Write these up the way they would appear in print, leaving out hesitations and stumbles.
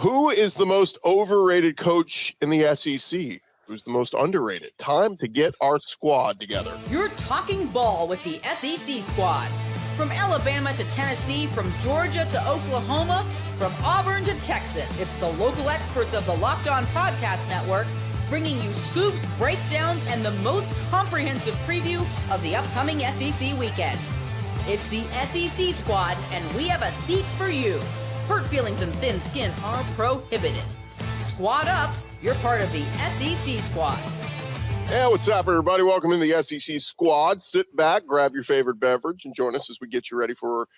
Who is the most overrated coach in the SEC? Who's the most underrated? Time to get our squad together. You're talking ball with the SEC squad. From Alabama to Tennessee, from Georgia to Oklahoma, from Auburn to Texas, it's the local experts of the Locked On Podcast Network bringing you scoops, breakdowns, and the most comprehensive preview of the upcoming SEC weekend. It's the SEC squad, and we have a seat for you. Hurt feelings and thin skin are prohibited. Squad up, you're part of the SEC squad. Hey, what's up, everybody? Welcome in the SEC squad. Sit back, grab your favorite beverage, and join us as we get you ready for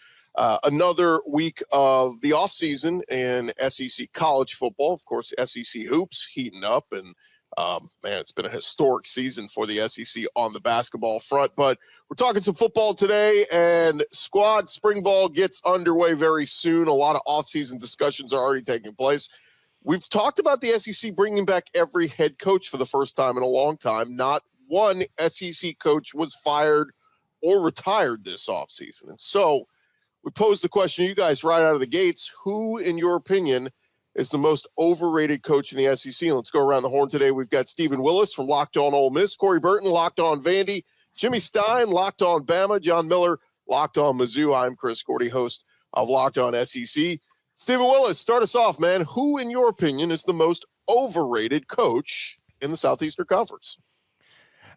another week of the offseason in SEC college football. Of course, SEC hoops heating up, and man, it's been a historic season for the SEC on the basketball front. But we're talking some football today, and squad spring ball gets underway very soon. A lot of offseason discussions are already taking place. We've talked about the SEC bringing back every head coach for the first time in a long time. Not one SEC coach was fired or retired this offseason. And so we posed the question to you guys right out of the gates. Who, in your opinion, is the most overrated coach in the SEC? And let's go around the horn today. We've got Stephen Willis from Locked On Ole Miss, Corey Burton, Locked On Vandy, Jimmy Stein, Locked On Bama, John Miller, Locked On Mizzou. I'm Chris Gordy, host of Locked On SEC. Stephen Willis, start us off, man. Who, in your opinion, is the most overrated coach in the Southeastern Conference?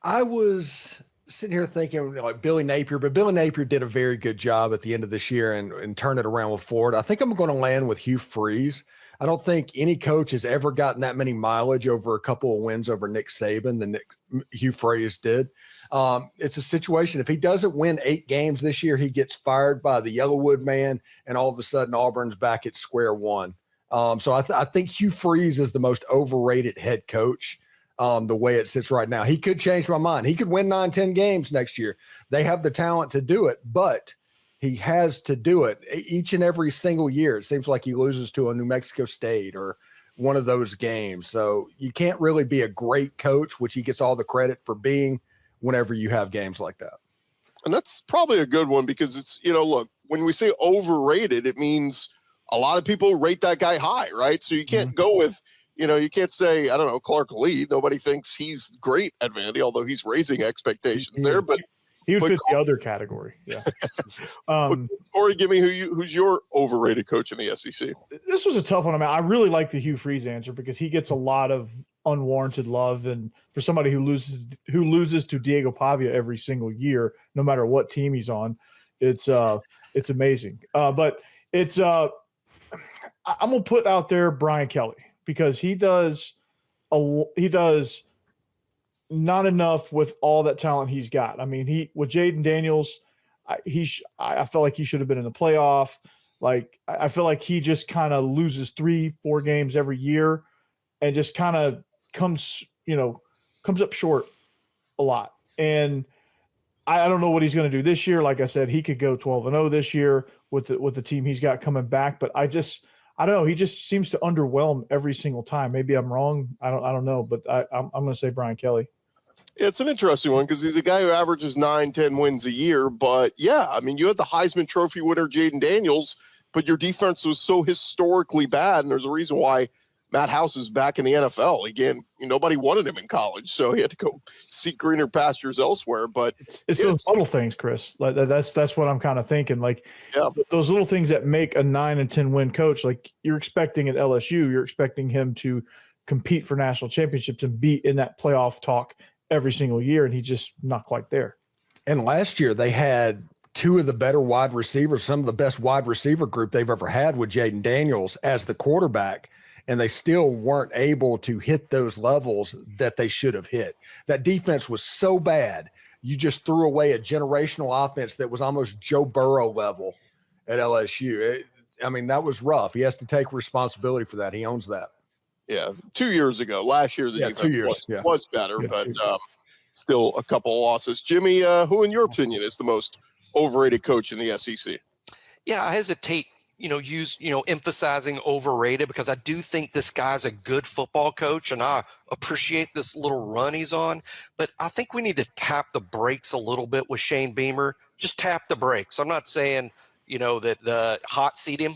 I was sitting here thinking like Billy Napier, but Billy Napier did a very good job at the end of this year and turned it around with Florida. I think I'm going to land with Hugh Freeze. I don't think any coach has ever gotten that many mileage over a couple of wins over Nick Saban than Hugh Freeze did. It's a situation. If he doesn't win 8 games this year, he gets fired by the Yellowwood man, and all of a sudden Auburn's back at square one. So I think Hugh Freeze is the most overrated head coach the way it sits right now. He could change my mind. He could win 9-10 games next year. They have the talent to do it, but he has to do it each and every single year. It seems like he loses to a New Mexico State or one of those games. So you can't really be a great coach, which he gets all the credit for being, whenever you have games like that. And that's probably a good one because it's, look, when we say overrated, it means a lot of people rate that guy high, right? So you can't go with, you can't say, I don't know, Clark Lee. Nobody thinks he's great at Vandy, although he's raising expectations there. But he would fit the other category. Yeah. Corey, give me who's your overrated coach in the SEC? This was a tough one. I mean, I really like the Hugh Freeze answer because he gets a lot of unwarranted love, and for somebody who loses to Diego Pavia every single year, no matter what team he's on, it's amazing. But it's I'm gonna put out there Brian Kelly because he does not enough with all that talent he's got. I mean, with Jaden Daniels, I felt like he should have been in the playoff. Like I feel like he just kind of loses 3-4 games every year, and just kind of comes up short a lot. And I don't know what he's going to do this year. Like I said, he could go 12-0 this year with the team he's got coming back. But I don't know. He just seems to underwhelm every single time. Maybe I'm wrong. I don't know. But I'm going to say Brian Kelly. It's an interesting one because he's a guy who averages 9-10 wins a year. But, yeah, I mean, you had the Heisman Trophy winner, Jaden Daniels, but your defense was so historically bad, and there's a reason why Matt House is back in the NFL. Again, nobody wanted him in college, so he had to go seek greener pastures elsewhere. But it's those little things, Chris. Like that's what I'm kind of thinking. Like those little things that make a 9-10 win coach. Like you're expecting at LSU, you're expecting him to compete for national championships and be in that playoff talk every single year, and he's just not quite there. And last year they had 2 of the better wide receivers, some of the best wide receiver group they've ever had with Jaden Daniels as the quarterback, and they still weren't able to hit those levels that they should have hit. That defense was so bad, you just threw away a generational offense that was almost Joe Burrow level at LSU. That was rough. He has to take responsibility for that. He owns that. Yeah, 2 years ago. Last year, the defense was better, but still a couple of losses. Jimmy, who in your opinion is the most overrated coach in the SEC? Yeah, I hesitate, emphasizing overrated because I do think this guy's a good football coach, and I appreciate this little run he's on. But I think we need to tap the brakes a little bit with Shane Beamer. Just tap the brakes. I'm not saying, that the hot seat him.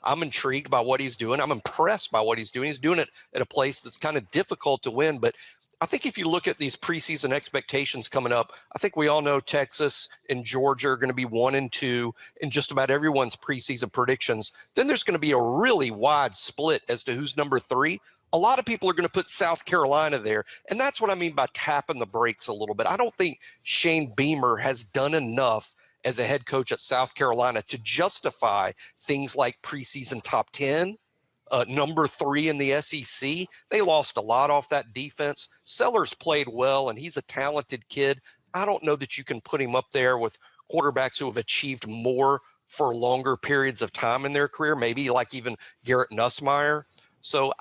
I'm intrigued by what he's doing. I'm impressed by what he's doing. He's doing it at a place that's kind of difficult to win. But I think if you look at these preseason expectations coming up, I think we all know Texas and Georgia are going to be 1 and 2 in just about everyone's preseason predictions. Then there's going to be a really wide split as to who's number 3. A lot of people are going to put South Carolina there. And that's what I mean by tapping the brakes a little bit. I don't think Shane Beamer has done enough as a head coach at South Carolina to justify things like preseason top 10, number 3 in the SEC. They lost a lot off that defense. Sellers played well, and he's a talented kid. I don't know that you can put him up there with quarterbacks who have achieved more for longer periods of time in their career, maybe like even Garrett Nussmeier. So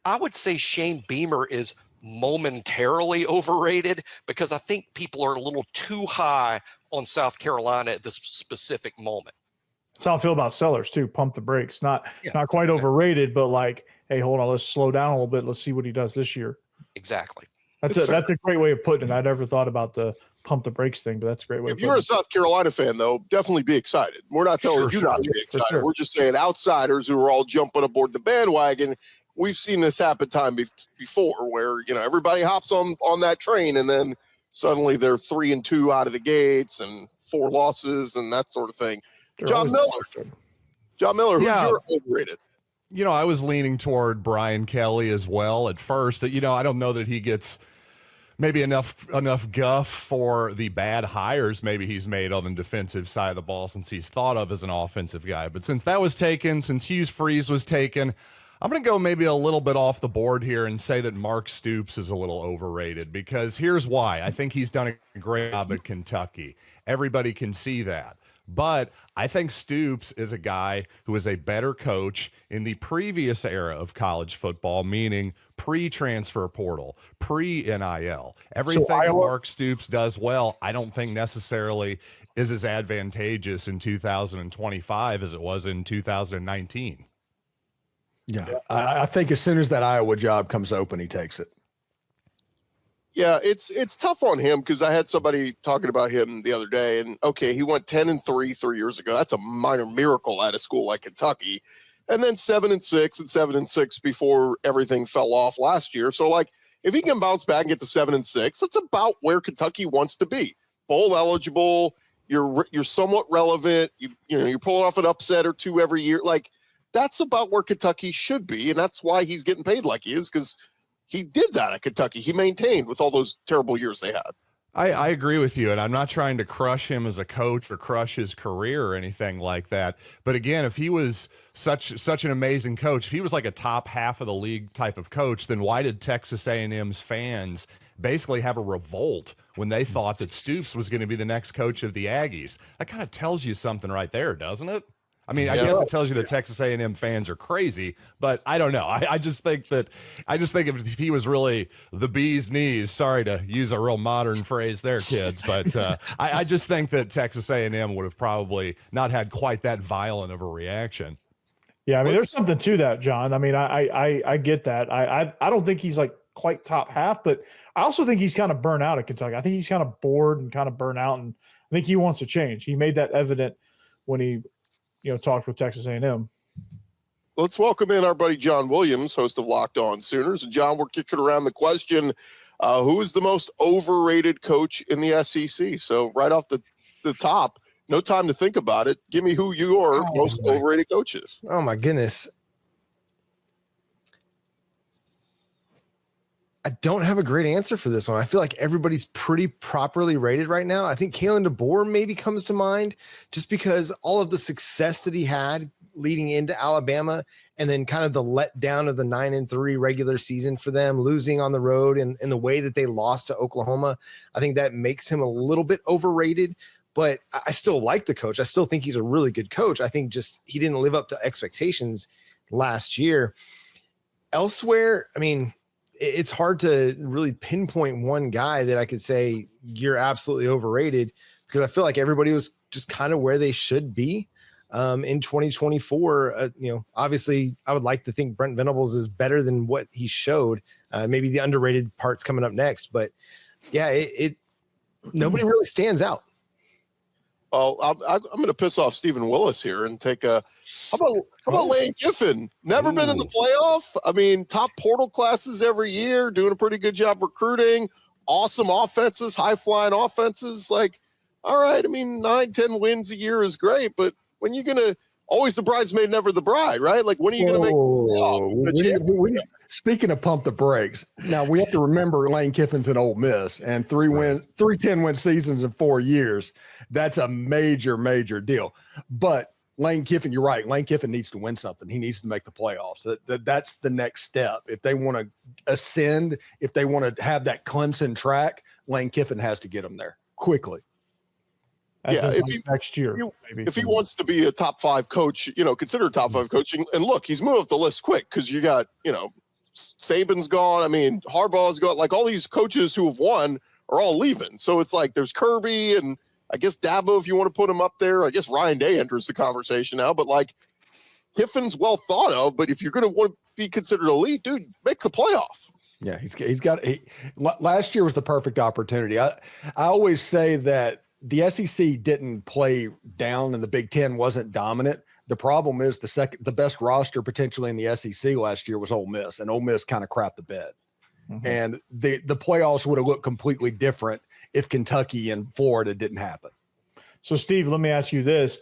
I would say Shane Beamer is momentarily overrated because I think people are a little too high on South Carolina at this specific moment. That's how I feel about Sellers too. Pump the brakes. Not quite overrated, but like, hey, hold on, let's slow down a little bit. Let's see what he does this year. Exactly. That's a great way of putting it. I never thought about the pump the brakes thing, but that's a great way. If you're a South Carolina fan, though, definitely be excited. We're not telling you not to be excited. Sure. We're just saying outsiders who are all jumping aboard the bandwagon. We've seen this happen time before, where everybody hops on that train, and then suddenly they're 3 and 2 out of the gates and 4 losses and that sort of thing. John Miller, who's your overrated? I was leaning toward Brian Kelly as well at first. I don't know that he gets maybe enough guff for the bad hires maybe he's made on the defensive side of the ball since he's thought of as an offensive guy. But since that was taken, since Hugh Freeze was taken, I'm going to go maybe a little bit off the board here and say that Mark Stoops is a little overrated, because here's why. I think he's done a great job at Kentucky. Everybody can see that. But I think Stoops is a guy who is a better coach in the previous era of college football, meaning pre-transfer portal, pre-NIL. Everything Mark Stoops does well, I don't think necessarily is as advantageous in 2025 as it was in 2019. Yeah, I think as soon as that Iowa job comes open, he takes it. Yeah, it's tough on him because I had somebody talking about him the other day, and okay, he went 10-3 3 years ago. That's a minor miracle at a school like Kentucky, and then 7-6 and 7-6 before everything fell off last year. So, like, if he can bounce back and get to 7-6, that's about where Kentucky wants to be. Bowl eligible, you're somewhat relevant. You're pulling off an upset or two every year. Like, that's about where Kentucky should be, and that's why he's getting paid like he is, because he did that at Kentucky. He maintained with all those terrible years they had. I agree with you, and I'm not trying to crush him as a coach or crush his career or anything like that. But again, if he was such an amazing coach, if he was like a top half of the league type of coach, then why did Texas A&M's fans basically have a revolt when they thought that Stoops was going to be the next coach of the Aggies? That kind of tells you something right there, doesn't it? I mean, I guess it tells you that Texas A&M fans are crazy, but I don't know. I just think if he was really the bee's knees, sorry to use a real modern phrase there, kids, but I just think that Texas A&M would have probably not had quite that violent of a reaction. Yeah, I mean, there's something to that, John. I mean, I get that. I don't think he's like quite top half, but I also think he's kind of burnt out at Kentucky. I think he's kind of bored and kind of burnt out, and I think he wants to change. He made that evident when he talked with Texas A&M. Let's welcome in our buddy John Williams, host of Locked On Sooners. And John, we're kicking around the question, who is the most overrated coach in the SEC? So right off the top, no time to think about it. Give me who your most overrated coach is. Oh my goodness. I don't have a great answer for this one. I feel like everybody's pretty properly rated right now. I think Kaylen DeBoer maybe comes to mind just because all of the success that he had leading into Alabama and then kind of the letdown of the 9-3 regular season for them, losing on the road and the way that they lost to Oklahoma. I think that makes him a little bit overrated, but I still like the coach. I still think he's a really good coach. I think just he didn't live up to expectations last year. Elsewhere, I mean, it's hard to really pinpoint one guy that I could say you're absolutely overrated, because I feel like everybody was just kind of where they should be in 2024. Obviously I would like to think Brent Venables is better than what he showed. Maybe the underrated part's coming up next, but yeah, it nobody really stands out. I'm going to piss off Stephen Willis here and take a. How about Lane Kiffin? Never been in the playoff. I mean, top portal classes every year, doing a pretty good job recruiting. Awesome offenses, high flying offenses. Like, all right. I mean, 9-10 wins a year is great, but when you're going to always the bridesmaid, never the bride, right? Like, when are you going to make? Speaking of pump the brakes, now we have to remember Lane Kiffin's an Ole Miss and 3 10-win seasons in 4 years. That's a major, major deal. But Lane Kiffin, you're right. Lane Kiffin needs to win something. He needs to make the playoffs. That's the next step. If they want to ascend, if they want to have that Clemson track, Lane Kiffin has to get them there quickly. Next year, if he wants to be a top 5 coach, consider a top 5 coach. And look, he's moved up the list quick because you got, Saban's gone. I mean, Harbaugh's gone. Like all these coaches who have won are all leaving. So it's like there's Kirby and I guess Dabo, if you want to put him up there. I guess Ryan Day enters the conversation now. But like Kiffin's well thought of. But if you're going to want to be considered elite, dude, make the playoff. Yeah, last year was the perfect opportunity. I always say that the SEC didn't play down and the Big Ten wasn't dominant. The problem is the best roster potentially in the SEC last year was Ole Miss, and Ole Miss kind of crapped the bed. Mm-hmm. And the playoffs would have looked completely different if Kentucky and Florida didn't happen. So, Steve, let me ask you this.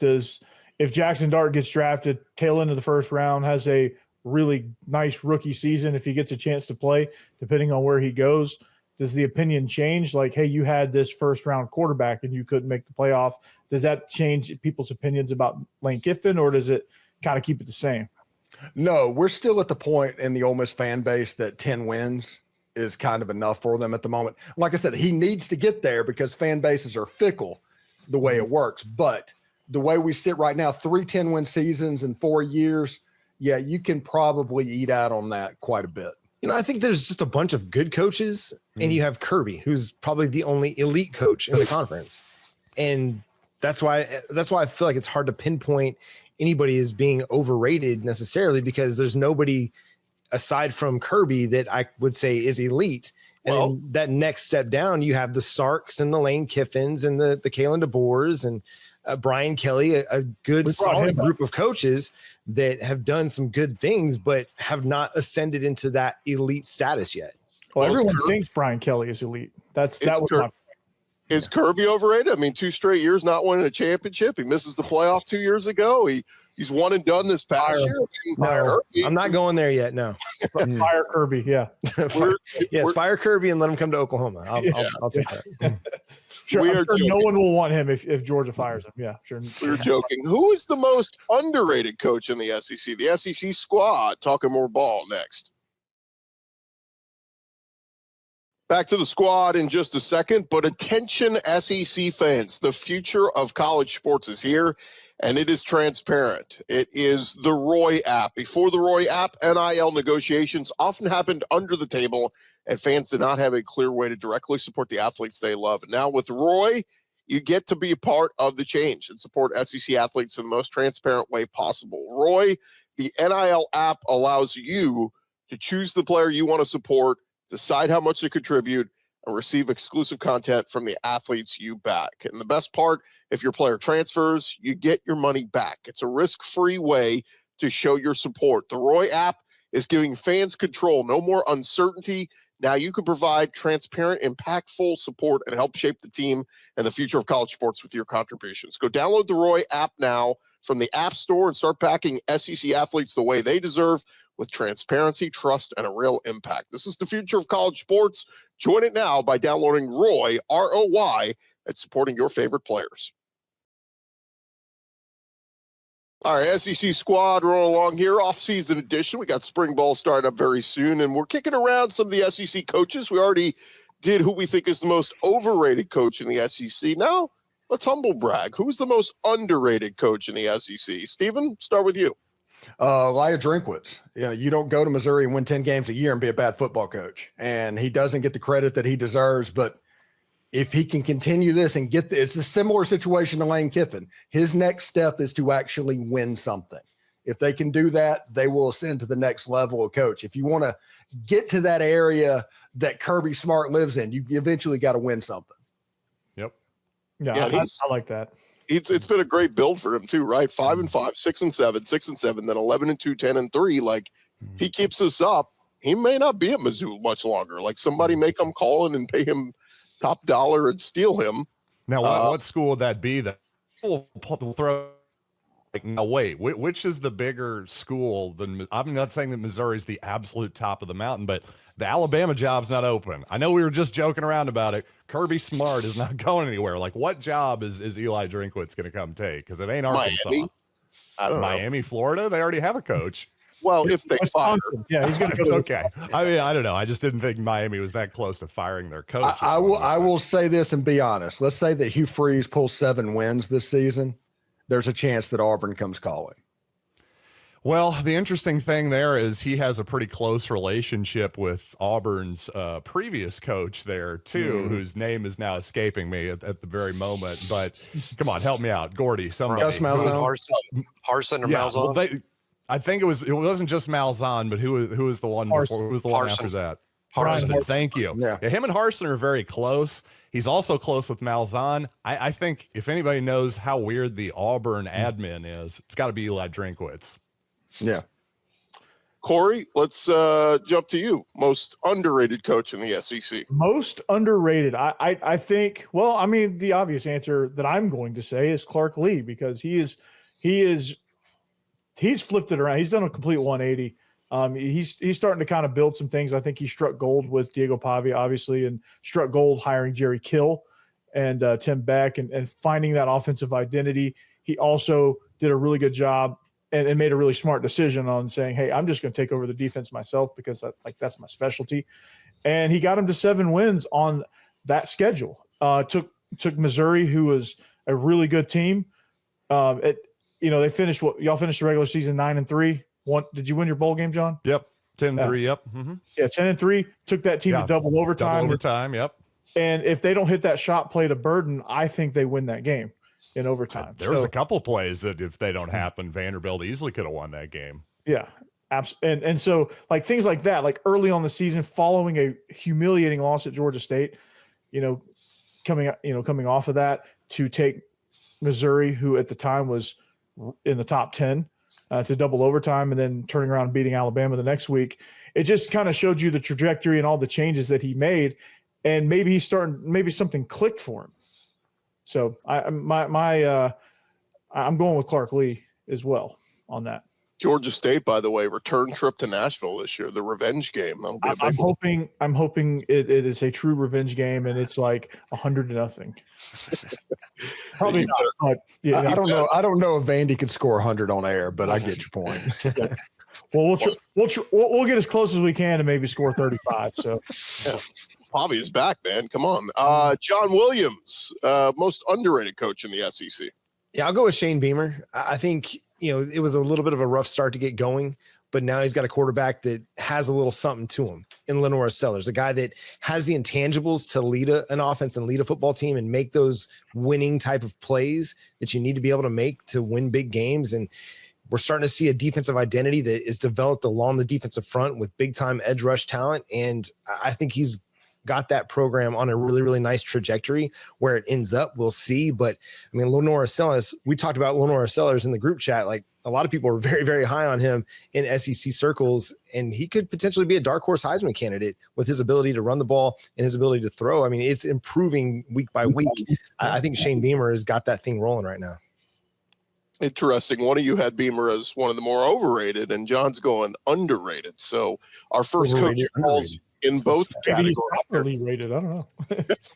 If Jackson Dart gets drafted tail end of the first round, has a really nice rookie season, if he gets a chance to play, depending on where he goes, does the opinion change? Like, hey, you had this first-round quarterback and you couldn't make the playoff. Does that change people's opinions about Lane Kiffin, or does it kind of keep it the same? No, we're still at the point in the Ole Miss fan base that 10 wins is kind of enough for them at the moment. Like I said, he needs to get there because fan bases are fickle the way it works. But the way we sit right now, 3 10-win seasons in 4 years, yeah, you can probably eat out on that quite a bit. I think there's just a bunch of good coaches, and you have Kirby, who's probably the only elite coach in the conference. And that's why I feel like it's hard to pinpoint anybody as being overrated necessarily, because there's nobody aside from Kirby that I would say is elite. And then that next step down, you have the Sarks and the Lane Kiffins and the Kaylen DeBoers and Brian Kelly, a good solid group of coaches that have done some good things, but have not ascended into that elite status yet. Well, everyone thinks Brian Kelly is elite. Is Kirby overrated? I mean, 2 straight years not winning a championship. He misses the playoff 2 years ago. He's one and done this past year. No, I'm not going there yet. No. Fire Kirby. Yeah. Fire Kirby and let him come to Oklahoma. I'll take that. Sure, I'm sure no one will want him if Georgia fires him. Yeah, sure. We're joking. Who is the most underrated coach in the SEC? The SEC squad. Talking more ball next. Back to the squad in just a second, but attention SEC fans, the future of college sports is here, and it is transparent. It is the Roy app. Before the Roy app, NIL negotiations often happened under the table, and fans did not have a clear way to directly support the athletes they love. And now with Roy, you get to be a part of the change and support SEC athletes in the most transparent way possible. Roy, the NIL app allows you to choose the player you want to support, decide how much to contribute, and receive exclusive content from the athletes you back. And the best part, if your player transfers, you get your money back. It's a risk-free way to show your support. The Roy app is giving fans control, no more uncertainty. Now you can provide transparent, impactful support and help shape the team and the future of college sports with your contributions. Go download the Roy app now from the App Store and start backing SEC athletes the way they deserve, with transparency, trust, and a real impact. This is the future of college sports. Join it now by downloading Roy, R-O-Y, and supporting your favorite players. All right, SEC squad rolling along here, off-season edition. We got spring ball starting up very soon, and we're kicking around some of the SEC coaches. We already did who we think is the most overrated coach in the SEC. Now, let's humble brag. Who's the most underrated coach in the SEC? Steven, start with you. Eli Drinkwitz. You don't go to Missouri and win 10 games a year and be a bad football coach. And he doesn't get the credit that he deserves. But if he can continue this and it's a similar situation to Lane Kiffin. His next step is to actually win something. If they can do that, they will ascend to the next level of coach. If you want to get to that area that Kirby Smart lives in, you eventually got to win something. Yep. Yeah, I like that. It's been a great build for him too, right? 5-5, 6-7, 6-7, then 11-2, 10-3. Like if he keeps this up, he may not be at Mizzou much longer. Like somebody may come calling and pay him top dollar and steal him. Now, what school would that be? That will throw. Like, no, wait, which is the bigger school than? I'm not saying that Missouri's the absolute top of the mountain, but the Alabama job's not open. I know we were just joking around about it. Kirby Smart is not going anywhere. Like, what job is Eli Drinkwitz going to come take? Because it ain't Arkansas. Miami? I don't know. Miami, Florida. They already have a coach. Well, if they fire, yeah, he's going to go. Okay. I mean, I don't know. I just didn't think Miami was that close to firing their coach. I will say this and be honest. Let's say that Hugh Freeze pulls 7 wins this season. There's a chance that Auburn comes calling. Well, the interesting thing there is he has a pretty close relationship with Auburn's previous coach there, too, whose name is now escaping me at the very moment. But come on, help me out. Gordy, somebody. Gus Malzahn. Harsin or Yeah, Malzahn? well, I think it wasn't just Malzahn, but who was the one before? Who was the one Harsin. after that? Harsin. Harsin, thank you. Yeah. Him and Harsin are very close. He's also close with Malzahn. I think if anybody knows how weird the Auburn admin is, it's got to be Eli Drinkwitz. Yeah. Corey, let's jump to you. Most underrated coach in the SEC. Most underrated. I think, well, I mean, the obvious answer that I'm going to say is Clark Lee, because he's flipped it around. He's done a complete 180. He's starting to kind of build some things. I think he struck gold with Diego Pavia, obviously, and struck gold hiring Jerry Kill and Tim Beck and finding that offensive identity. He also did a really good job and made a really smart decision on saying, hey, I'm just going to take over the defense myself because that's my specialty. And he got him to 7 wins on that schedule. Took Missouri, who was a really good team. They finished y'all finished the regular season 9-3. Did you win your bowl game, John? Yep. 10-3, yep. Mm-hmm. Yeah, 10-3. Took that team to double overtime. Double overtime, yep. And if they don't hit that shot play to Burton, I think they win that game in overtime. There was a couple plays that if they don't happen, Vanderbilt easily could have won that game. Yeah, absolutely. And so like things like that, like early on the season, following a humiliating loss at Georgia State, coming off of that to take Missouri, who at the time was in the top 10, to double overtime and then turning around and beating Alabama the next week. It just kind of showed you the trajectory and all the changes that he made. And maybe maybe something clicked for him. So I'm going with Clark Lee as well on that. Georgia State, by the way, return trip to Nashville this year, the revenge game. I'm hoping it is a true revenge game and it's like 100-0. Probably not, but yeah. I don't know if Vandy could score 100 on air, but I get your point. Yeah. Well, we'll get as close as we can and maybe score 35. So, Bobby is back, man. Come on, John Williams, most underrated coach in the SEC. Yeah, I'll go with Shane Beamer. I think it was a little bit of a rough start to get going, but now he's got a quarterback that has a little something to him in Lenore Sellers, a guy that has the intangibles to lead an offense and lead a football team and make those winning type of plays that you need to be able to make to win big games. And we're starting to see a defensive identity that is developed along the defensive front with big time edge rush talent. And I think he's got that program on a really, really nice trajectory. Where it ends up, we'll see. But I mean, Lenore Sellers, we talked about Lenore Sellers in the group chat. Like a lot of people were very, very high on him in SEC circles, and he could potentially be a dark horse Heisman candidate with his ability to run the ball and his ability to throw. I mean, it's improving week by week. I think Shane Beamer has got that thing rolling right now. Interesting. One of you had Beamer as one of the more overrated, and John's going underrated. So our first coach falls in both categories. Properly rated. I don't know.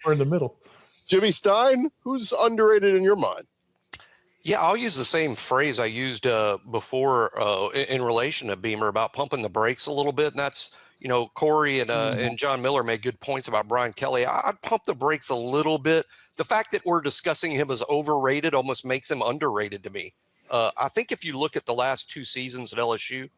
We're in the middle. Jimmy Stein, who's underrated in your mind? Yeah, I'll use the same phrase I used before in relation to Beamer about pumping the brakes a little bit. And that's, Corey and John Miller made good points about Brian Kelly. I'd pump the brakes a little bit. The fact that we're discussing him as overrated almost makes him underrated to me. I think if you look at the last 2 seasons at LSU,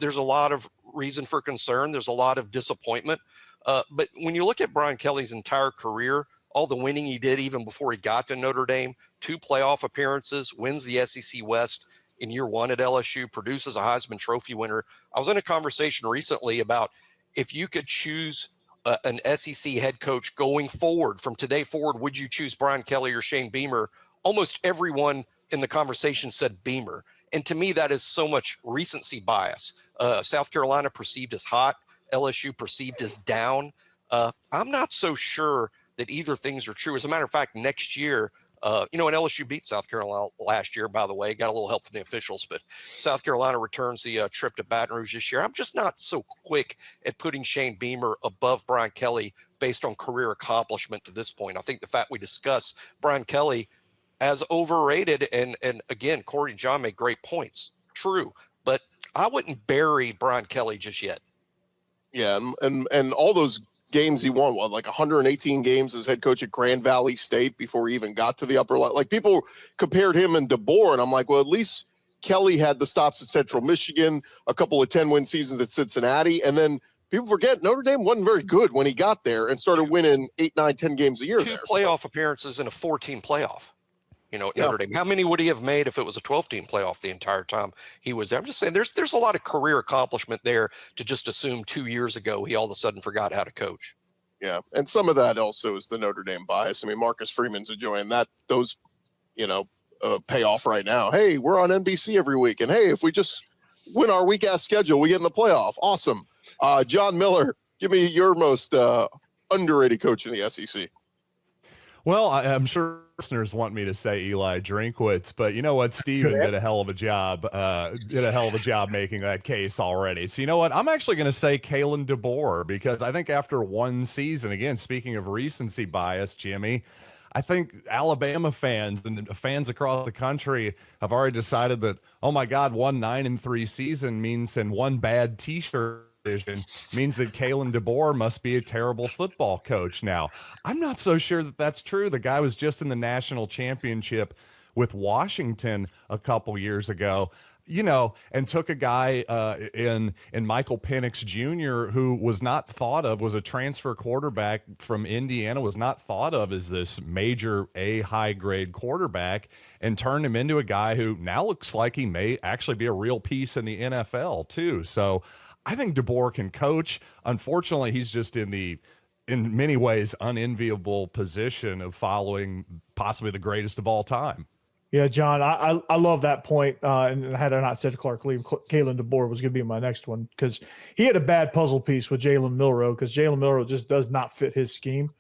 there's a lot of reason for concern. There's a lot of disappointment. But when you look at Brian Kelly's entire career, all the winning he did even before he got to Notre Dame, 2 playoff appearances, wins the SEC West in year 1 at LSU, produces a Heisman Trophy winner. I was in a conversation recently about if you could choose an SEC head coach going forward from today forward, would you choose Brian Kelly or Shane Beamer almost everyone in the conversation said Beamer. And to me, that is so much recency bias. South Carolina perceived as hot, LSU perceived as down. I'm not so sure that either things are true. As a matter of fact, next year, and LSU beat South Carolina last year, by the way, got a little help from the officials, but South Carolina returns the trip to Baton Rouge this year. I'm just not so quick at putting Shane Beamer above Brian Kelly based on career accomplishment to this point. I think the fact we discussed Brian Kelly as overrated, and again, Corey and John made great points. True, but I wouldn't bury Brian Kelly just yet. Yeah, and all those games he won, like 118 games as head coach at Grand Valley State before he even got to the upper level. Like, people compared him and DeBoer, and I'm like, well, at least Kelly had the stops at Central Michigan, a couple of 10-win seasons at Cincinnati, and then people forget Notre Dame wasn't very good when he got there and started winning 8, 9, 10 games a year. Two playoff appearances in a 14 playoff. Notre Dame. How many would he have made if it was a 12-team playoff the entire time he was there? I'm just saying there's a lot of career accomplishment there to just assume 2 years ago he all of a sudden forgot how to coach. Yeah, and some of that also is the Notre Dame bias. I mean, Marcus Freeman's enjoying those pay off right now. Hey, we're on NBC every week, and hey, if we just win our weak-ass schedule, we get in the playoff. Awesome. John Miller, give me your most underrated coach in the SEC. Well, I'm sure listeners want me to say Eli Drinkwitz, but you know what? Steven did a hell of a job making that case already. So you know what? I'm actually going to say Kaylen DeBoer, because I think after one season, again, speaking of recency bias, Jimmy, I think Alabama fans and fans across the country have already decided that, oh my God, 1 9-3 season means, and one bad t-shirt division means that Kaylen DeBoer must be a terrible football coach now. I'm not so sure that that's true. The guy was just in the national championship with Washington a couple years ago, and took a guy in Michael Penix Jr., who was not thought of, was a transfer quarterback from Indiana, was not thought of as this major high-grade quarterback, and turned him into a guy who now looks like he may actually be a real piece in the NFL too. So I think DeBoer can coach. Unfortunately, he's just in many ways, unenviable position of following possibly the greatest of all time. Yeah, John, I love that point. And had I not said Clark Lee, Kaylen DeBoer was going to be my next one, because he had a bad puzzle piece with Jalen Milroe, because Jalen Milroe just does not fit his scheme.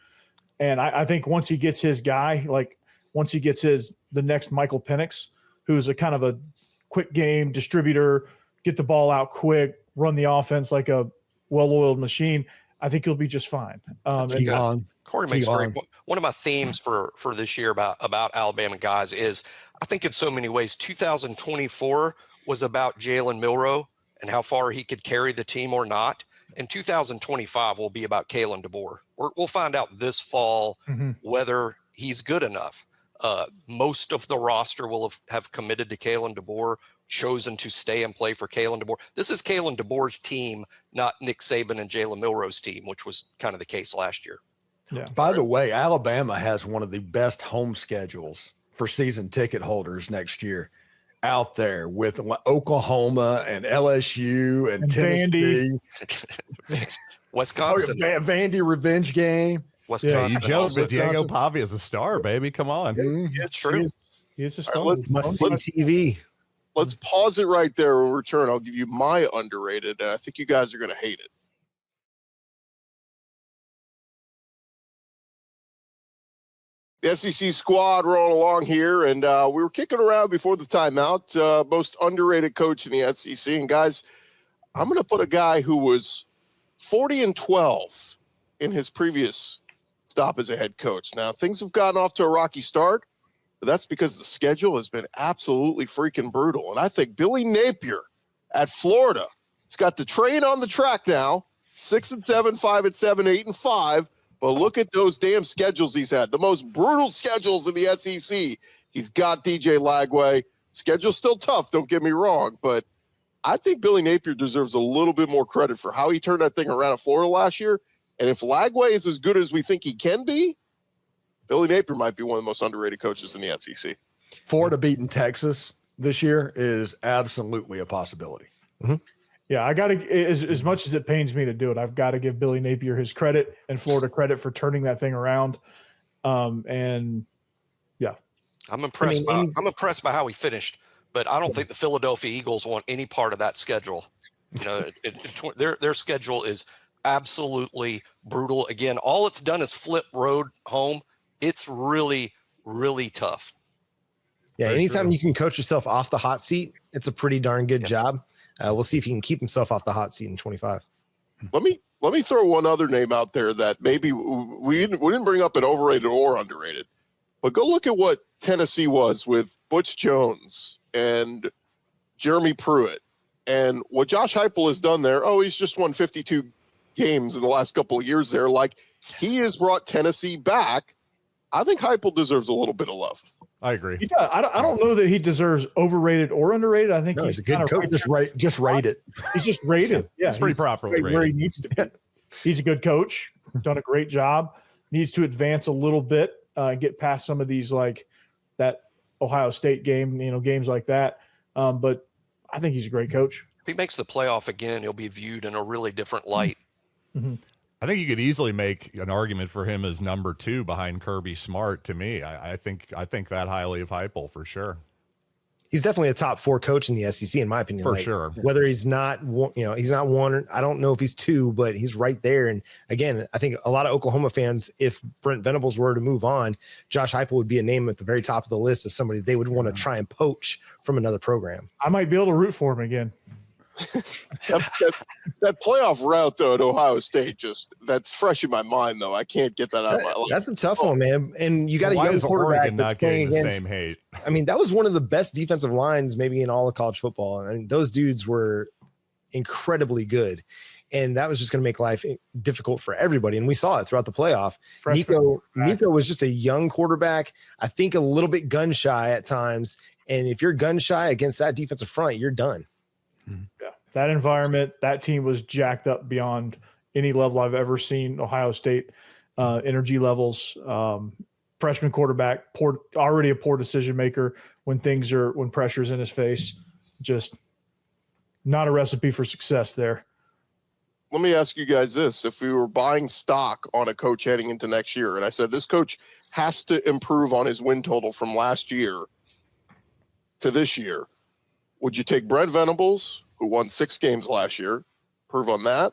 And I think once he gets his guy, like once he gets the next Michael Penix, who's a kind of a quick game distributor, get the ball out quick, run the offense like a well-oiled machine, I think he'll be just fine. Corey makes great. One of my themes for this year about Alabama guys is, I think in so many ways, 2024 was about Jalen Milroe and how far he could carry the team or not. And 2025 will be about Kaylen DeBoer. We'll find out this fall whether he's good enough. Most of the roster will have committed to Kaylen DeBoer, chosen to stay and play for Kaylen DeBoer. This is Kaylen DeBoer's team, not Nick Saban and Jalen Milroe's team, which was kind of the case last year. Yeah. By the way, Alabama has one of the best home schedules for season ticket holders next year out there, with Oklahoma and LSU and Tennessee. Wisconsin. Vandy revenge game. Wisconsin. Yeah, you joke, but Diego Pavia is a star, baby. Come on. It's true. He's a star. Right, Must-see TV. Let's pause it right there. When we return, I'll give you my underrated, and I think you guys are going to hate it. The SEC squad rolling along here, and we were kicking around before the timeout, most underrated coach in the SEC. And guys, I'm going to put a guy who was 40-12 in his previous stop as a head coach. Now, things have gotten off to a rocky start, but that's because the schedule has been absolutely freaking brutal. And I think Billy Napier at Florida, he's got the train on the track now, 6-7, 5-7, 8-5. But look at those damn schedules he's had, the most brutal schedules in the SEC. He's got DJ Lagway. Schedule's still tough, don't get me wrong, but I think Billy Napier deserves a little bit more credit for how he turned that thing around at Florida last year. And if Lagway is as good as we think he can be, Billy Napier might be one of the most underrated coaches in the SEC. Florida beating Texas this year is absolutely a possibility. Mm-hmm. Yeah, I got to, as much as it pains me to do it, I've got to give Billy Napier his credit and Florida credit for turning that thing around. And yeah, I'm impressed by how he finished, but I don't think the Philadelphia Eagles want any part of that schedule. You know, their schedule is absolutely brutal. Again, all it's done is flip road home. It's really, really tough. Yeah, Very anytime true. you can coach yourself off the hot seat, it's a pretty darn good job. We'll see if he can keep himself off the hot seat in 25. Let me throw one other name out there that maybe we didn't bring up an overrated or underrated, but go look at what Tennessee was with Butch Jones and Jeremy Pruitt and what Josh Heupel has done there. Oh, he's just won 52 games in the last couple of years there. Like, he has brought Tennessee back. I think Heupel deserves a little bit of love. I agree. He does. I don't know that he deserves overrated or underrated. I think He's a good coach. Just rate it. He's just rated. Yeah, It's pretty properly right where he rated. needs to be. He's a good coach. Done a great job. Needs to advance a little bit and get past some of these, like that Ohio State game, games like that. But I think he's a great coach. If he makes the playoff again, he'll be viewed in a really different light. Mm-hmm. I think you could easily make an argument for him as number 2 behind Kirby Smart. To me, I think that highly of Heupel for sure. He's definitely a top 4 coach in the SEC, in my opinion. For sure. Whether he's not, he's not 1. I don't know if he's 2, but he's right there. And again, I think a lot of Oklahoma fans, if Brent Venables were to move on, Josh Heupel would be a name at the very top of the list of somebody they would want to try and poach from another program. I might be able to root for him again. That playoff route though at Ohio State, that's fresh in my mind though. I can't get that out of my life. That's a tough one, man. And you got a Why young is quarterback Oregon that's not playing getting the against. same hate? I mean, that was one of the best defensive lines maybe in all of college football. I mean, those dudes were incredibly good. And that was just going to make life difficult for everybody. And we saw it throughout the playoff. Nico was just a young quarterback, I think a little bit gun shy at times. And if you're gun shy against that defensive front, you're done. Yeah, that environment, that team was jacked up beyond any level I've ever seen. Ohio State energy levels, freshman quarterback, already a poor decision maker when pressure's in his face. Just not a recipe for success there. Let me ask you guys this. If we were buying stock on a coach heading into next year, and I said this coach has to improve on his win total from last year to this year, would you take Brent Venables, who won 6 games last year, prove on that?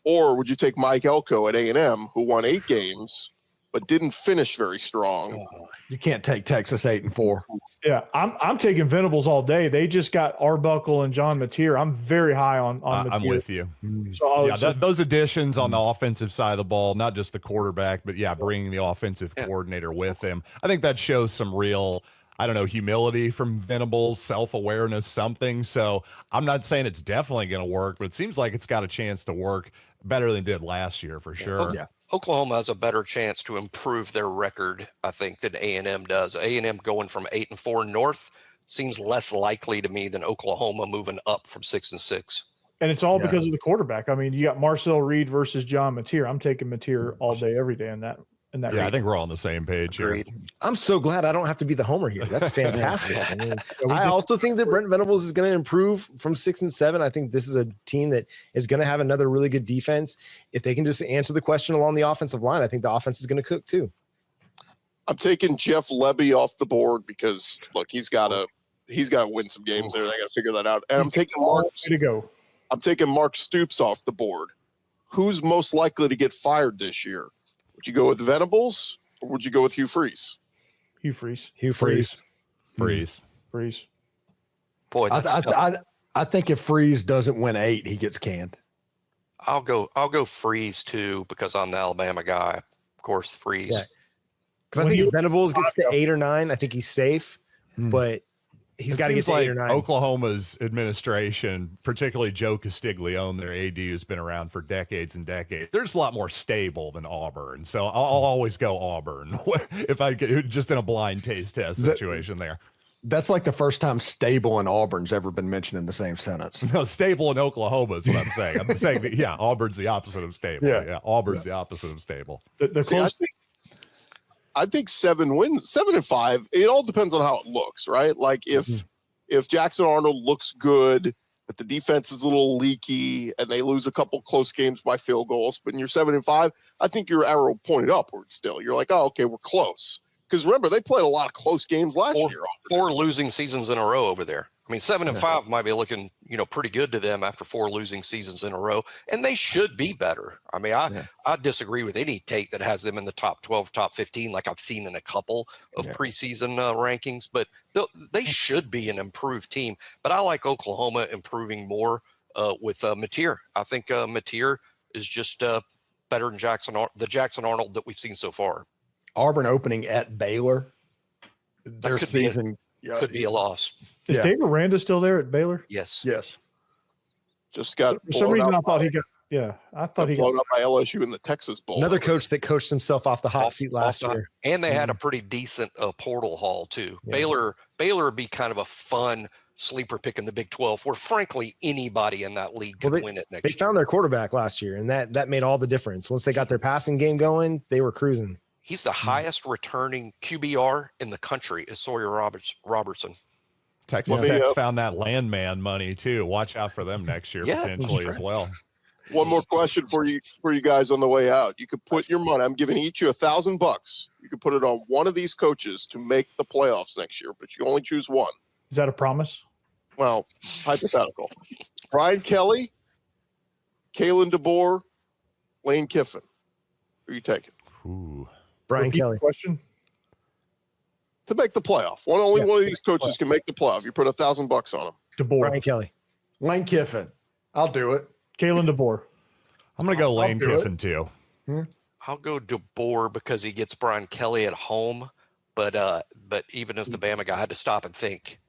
Or would you take Mike Elko at A&M, who won 8 games, but didn't finish very strong? You can't take Texas 8-4. Yeah, I'm taking Venables all day. They just got Arbuckle and John Mateer. I'm very high on Mateer. I'm with you. So Those additions on the offensive side of the ball, not just the quarterback, but bringing the offensive coordinator with him. I think that shows some real, humility from Venables, self-awareness, something. So I'm not saying it's definitely going to work, but it seems like it's got a chance to work better than it did last year for sure. Yeah. Oklahoma has a better chance to improve their record, I think, than A&M does. A&M going from 8-4 north seems less likely to me than Oklahoma moving up from 6-6. And it's all because of the quarterback. I mean, you got Marcel Reed versus John Mateer. I'm taking Mateer all day, every day in that. I think we're all on the same page here. I'm so glad I don't have to be the homer here. That's fantastic. I mean, I also think that Brent Venables is going to improve from 6-7. I think this is a team that is going to have another really good defense. If they can just answer the question along the offensive line, I think the offense is going to cook too. I'm taking Jeff Lebby off the board because look, he's got to win some games there. They got to figure that out. And I'm taking Mark Stoops off the board. Who's most likely to get fired this year? Would you go with Venables or would you go with Hugh Freeze? Hugh Freeze. Boy, I think if Freeze doesn't win 8, he gets canned. I'll go Freeze too because I'm the Alabama guy. Of course, Freeze. Yeah. Because I think if Venables gets to 8 or 9, I think he's safe. But he's got to get to 8 or 9. Oklahoma's administration, particularly Joe Castiglione, their AD, who's been around for decades and decades, they're just a lot more stable than Auburn. So I'll always go Auburn if I get just in a blind taste test situation there. That's like the first time stable and Auburn's ever been mentioned in the same sentence. No, stable in Oklahoma is what I'm saying. I'm saying that, Auburn's the opposite of stable. Yeah, Auburn's the opposite of stable. I think 7 wins, 7-5. It all depends on how it looks, right? Like if Jackson Arnold looks good, but the defense is a little leaky and they lose a couple close games by field goals, but you're 7-5, I think your arrow pointed upward still. You're like, oh, okay, we're close. Because remember, they played a lot of close games last year. Four losing seasons in a row over there. I mean, 7-5 might be looking, pretty good to them after 4 losing seasons in a row, and they should be better. I mean, I disagree with any take that has them in the top 12, top 15, like I've seen in a couple of preseason rankings, but they should be an improved team. But I like Oklahoma improving more with Napier. I think Napier is just better than the Jackson Arnold that we've seen so far. Auburn opening at Baylor. Their season could be a loss. Is Dave Aranda still there at Baylor? Yes. Just got for some reason I thought he got. Yeah, I thought he got blown up by LSU in the Texas Bowl. Another coach that coached himself off the hot seat last year. And they had a pretty decent portal haul too. Yeah. Baylor would be kind of a fun sleeper pick in the Big 12, where frankly anybody in that league could win it next year. They found their quarterback last year, and that made all the difference. Once they got their passing game going, they were cruising. He's the highest returning QBR in the country is Sawyer Robertson. Texas Tech's found that landman money too. Watch out for them next year potentially as well. One more question for you guys on the way out. You could put your money. I'm giving each you $1,000. You could put it on one of these coaches to make the playoffs next year, but you can only choose one. Is that a promise? Well, hypothetical. Brian Kelly, Kaylen DeBoer, Lane Kiffin. Who are you taking? Ooh. Brian Kelly. Question. To make the playoff. Only one of these coaches can make the playoff. You put $1,000 on him. DeBoer. Brian Kelly. Lane Kiffin. I'll do it. Kaylen DeBoer. I'm going to go Lane Kiffin too. I'll go DeBoer because he gets Brian Kelly at home. But even as the Bama guy, I had to stop and think.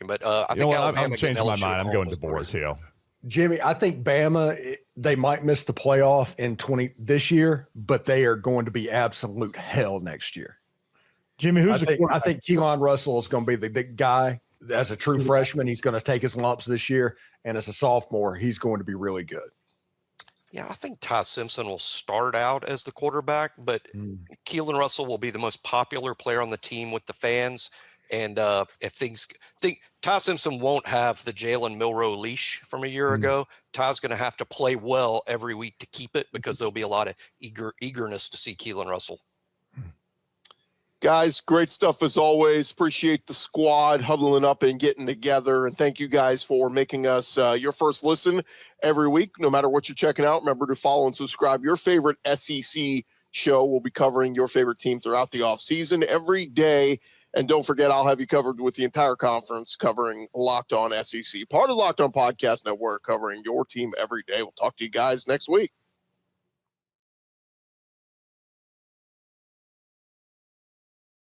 But I think I'm changing my mind. I'm going DeBoer too. Jimmy, I think Bama, they might miss the playoff in this year, but they are going to be absolute hell next year. Jimmy, I think Keelan Russell is going to be the big guy. As a true freshman, he's going to take his lumps this year. And as a sophomore, he's going to be really good. Yeah, I think Ty Simpson will start out as the quarterback, but Keelan Russell will be the most popular player on the team with the fans. And Ty Simpson won't have the Jalen Milroe leash from a year ago. Ty's going to have to play well every week to keep it because there'll be a lot of eagerness to see Keelan Russell. Guys, great stuff as always. Appreciate the squad huddling up and getting together. And thank you guys for making us your first listen every week. No matter what you're checking out, remember to follow and subscribe. Your favorite SEC show will be covering your favorite team throughout the offseason every day. And don't forget, I'll have you covered with the entire conference covering Locked On SEC, part of the Locked On Podcast Network, covering your team every day. We'll talk to you guys next week.